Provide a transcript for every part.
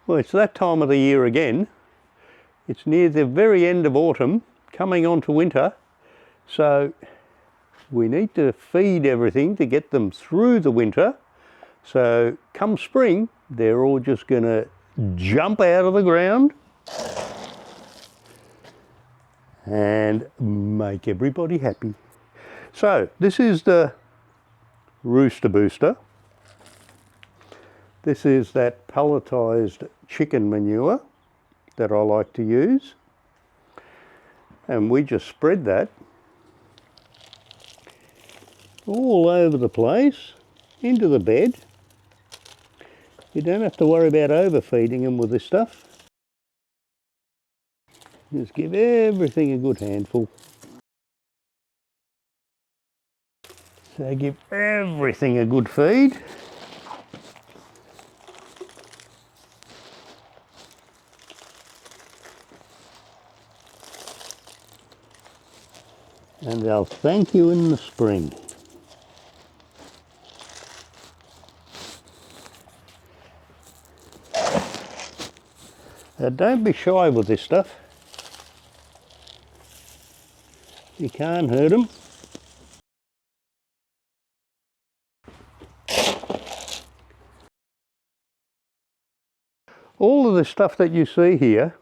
Well, it's that time of the year again. It's near the very end of autumn, coming on to winter. So we need to feed everything to get them through the winter. So come spring, they're all just going to jump out of the ground and make everybody happy. So this is the rooster booster. This is that pelletized chicken manure that I like to use. And we just spread that all over the place into the bed. You don't have to worry about overfeeding them with this stuff. Just give everything a good handful. So give everything a good feed. And they'll thank you in the spring. Now don't be shy with this stuff. You can't hurt them. All of the stuff that you see here,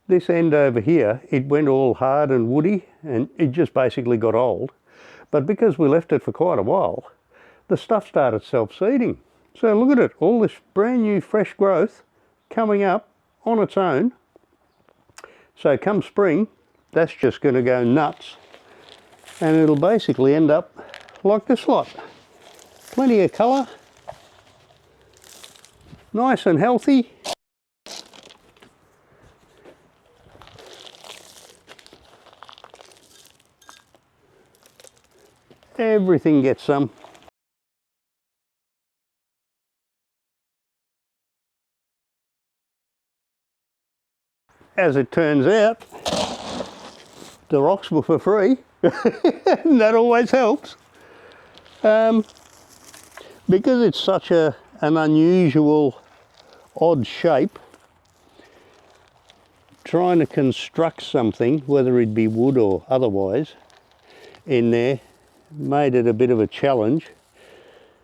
this end over here, it went all hard and woody and it just basically got old. But because we left it for quite a while, the stuff started self-seeding. So look at it, all this brand new fresh growth coming up on its own. So come spring, that's just going to go nuts and it'll basically end up like this lot. Plenty of colour, nice and healthy. Everything gets some. As it turns out, the rocks were for free, and that always helps. Because it's such an unusual, odd shape, trying to construct something, whether it be wood or otherwise, in there, made it a bit of a challenge.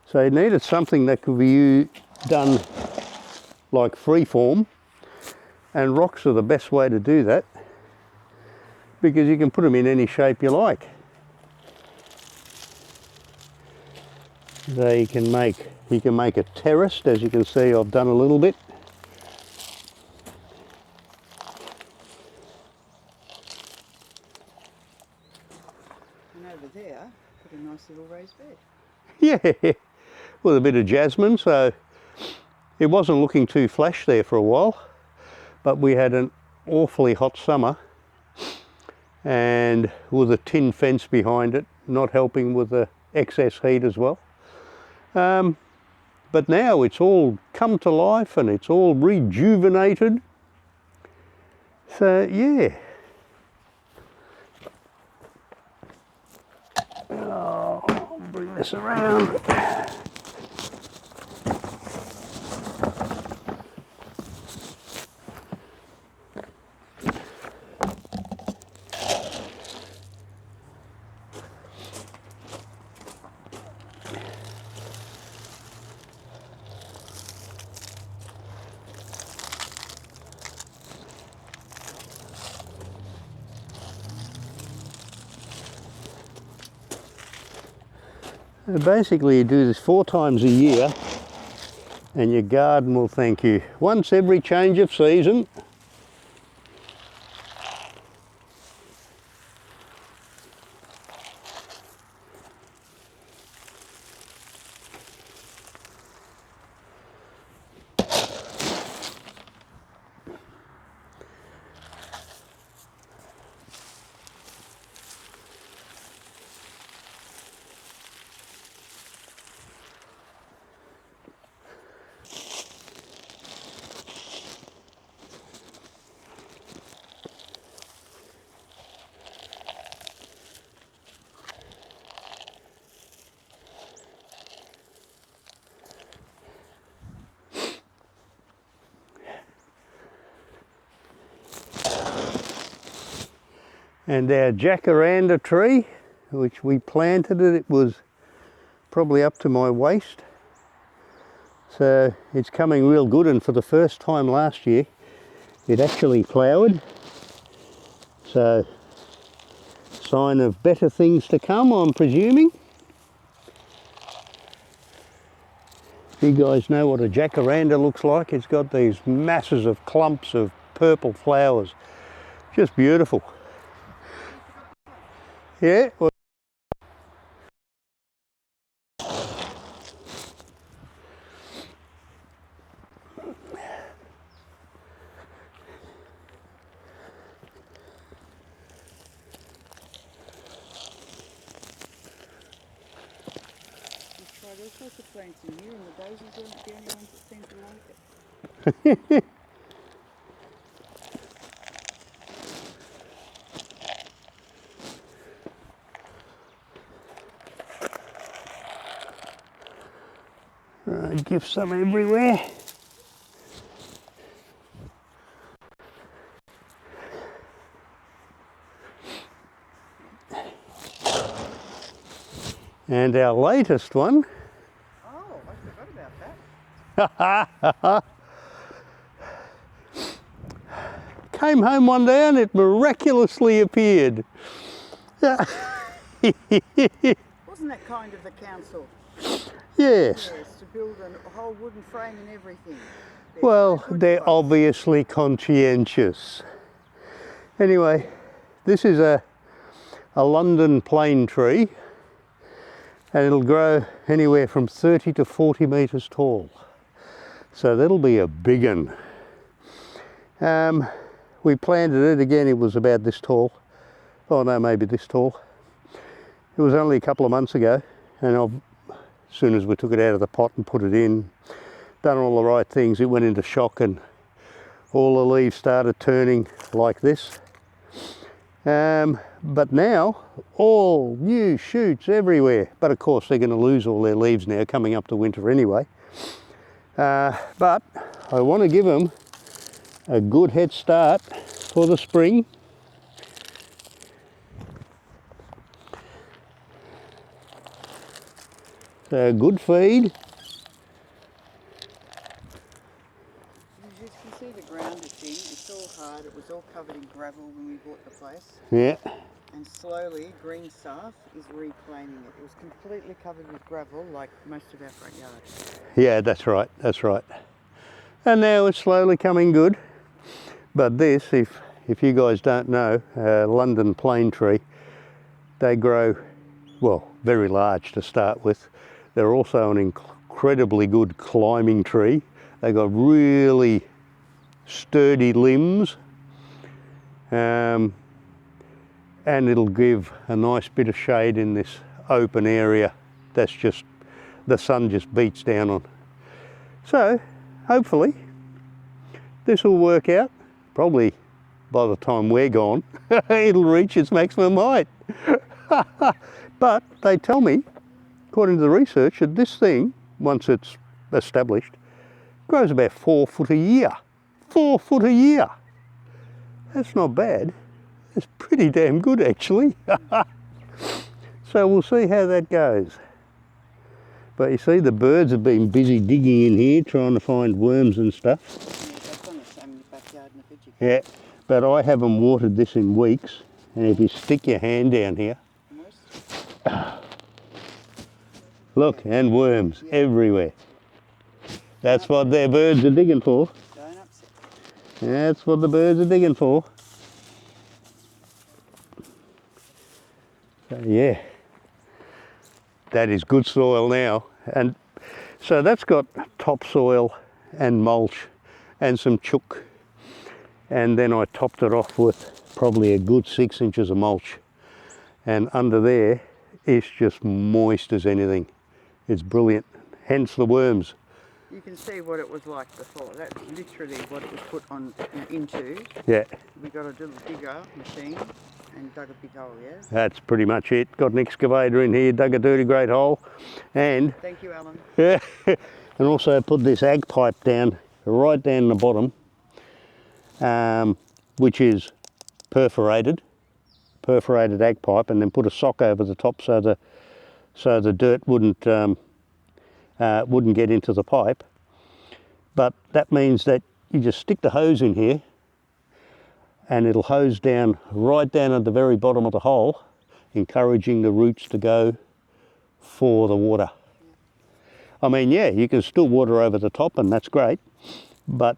So it needed something that could be done like freeform, and rocks are the best way to do that because you can put them in any shape you like. So you can make it terraced, as you can see I've done a little bit. And over there, put a nice little raised bed. Yeah, with a bit of jasmine, so it wasn't looking too flash there for a while, but we had an awfully hot summer and with a tin fence behind it, not helping with the excess heat as well. But now it's all come to life and it's all rejuvenated. So yeah. Oh, I'll bring this around. Basically you do this 4 times a year and your garden will thank you. Once every change of season. And our jacaranda tree, which we planted it was probably up to my waist. So it's coming real good, and for the first time last year it actually flowered. So sign of better things to come, I'm presuming. You guys know what a jacaranda looks like. It's got these masses of clumps of purple flowers. Just beautiful. Yeah. Well, We've tried all sorts of plants in here, and the daisies aren't the only ones that seem to like it. right, give some everywhere. And our latest one. Oh, I forgot about that. Came home one day and it miraculously appeared. Wasn't that kind of the council? Yes. Yes, to build a whole wooden frame and everything. Well, they're obviously conscientious. Anyway, this is a London plane tree, and it'll grow anywhere from 30 to 40 metres tall. So that'll be a big one. We planted it, again it was about this tall. Oh no, maybe this tall. It was only a couple of months ago, and as soon as we took it out of the pot and put it in, done all the right things, it went into shock and all the leaves started turning like this. But now, all new shoots everywhere. But of course they're going to lose all their leaves now coming up to winter anyway. But I want to give them a good head start for the spring. So good feed. You can see the ground it's in. It's all hard. It was all covered in gravel when we bought the place. Yeah. And slowly, green staff is reclaiming it. It was completely covered with gravel, like most of our front yard. Yeah, that's right, that's right. And now it's slowly coming good. But this, if you guys don't know, London plane tree, they grow, well, very large to start with. They're also an incredibly good climbing tree. They've got really sturdy limbs. And it'll give a nice bit of shade in this open area that's just, the sun just beats down on. So, hopefully, this will work out. Probably by the time we're gone, it'll reach its maximum height. But they tell me, according to the research, that this thing, once it's established, grows about 4 foot a year. 4 foot a year. That's not bad. It's pretty damn good actually. So we'll see how that goes. But you see the birds have been busy digging in here trying to find worms and stuff. Yeah, that's on the same in the backyard in the Fiji. Yeah, but I haven't watered this in weeks, and if you stick your hand down here, look, and worms everywhere. That's what their birds are digging for. Don't upset. That's what the birds are digging for. So yeah, that is good soil now. And so that's got topsoil and mulch and some chook. And then I topped it off with probably a good 6 inches of mulch. And under there, it's just moist as anything. It's brilliant, hence the worms. You can see what it was like before. That's literally what it was put on into. Yeah. We got a little digger machine and dug a big hole, yeah? That's pretty much it. Got an excavator in here, dug a dirty great hole, and Thank you, Alan. yeah, and also put this ag pipe down, right down the bottom, which is perforated, perforated ag pipe and then put a sock over the top so the dirt wouldn't get into the pipe. But that means that you just stick the hose in here and it'll hose down right down at the very bottom of the hole, encouraging the roots to go for the water. I mean, yeah, you can still water over the top and that's great, but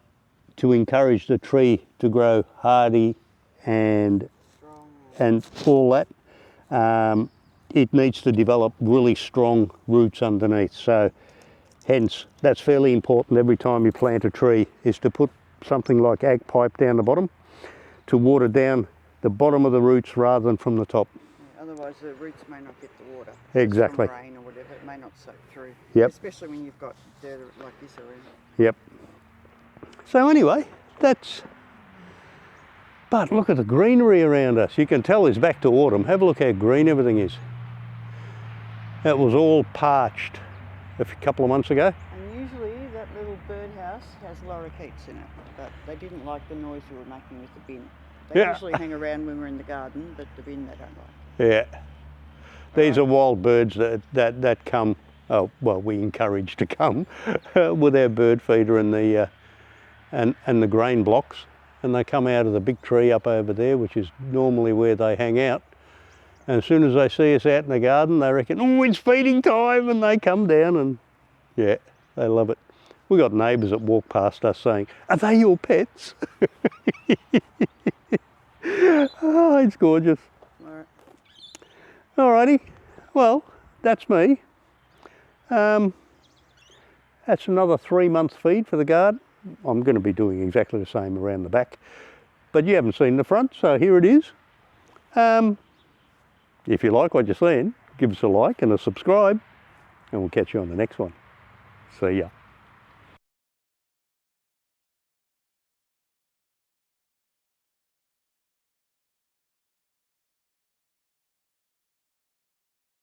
to encourage the tree to grow hardy and all that, it needs to develop really strong roots underneath. So hence, that's fairly important every time you plant a tree, is to put something like ag pipe down the bottom to water down the bottom of the roots rather than from the top. Yeah, otherwise the roots may not get the water. Exactly. From rain or whatever, it may not soak through. Yep. Especially when you've got dirt like this around. Yep. So anyway, but look at the greenery around us. You can tell it's back to autumn. Have a look how green everything is. It was all parched a couple of months ago. And usually that little birdhouse has lorikeets in it, but they didn't like the noise we were making with the bin. They usually hang around when we're in the garden, but the bin they don't like. Yeah. These are wild birds that come, oh, well, we encourage to come with our bird feeder and the grain blocks, and they come out of the big tree up over there, which is normally where they hang out. And as soon as they see us out in the garden, they reckon, oh, it's feeding time, and they come down and, yeah, they love it. We got neighbours that walk past us saying, are they your pets? Oh, it's gorgeous. Alrighty, well, that's me. That's another 3-month feed for the garden. I'm going to be doing exactly the same around the back, but you haven't seen the front, so here it is. If you like what you're seeing, give us a like and a subscribe, and we'll catch you on the next one. See ya.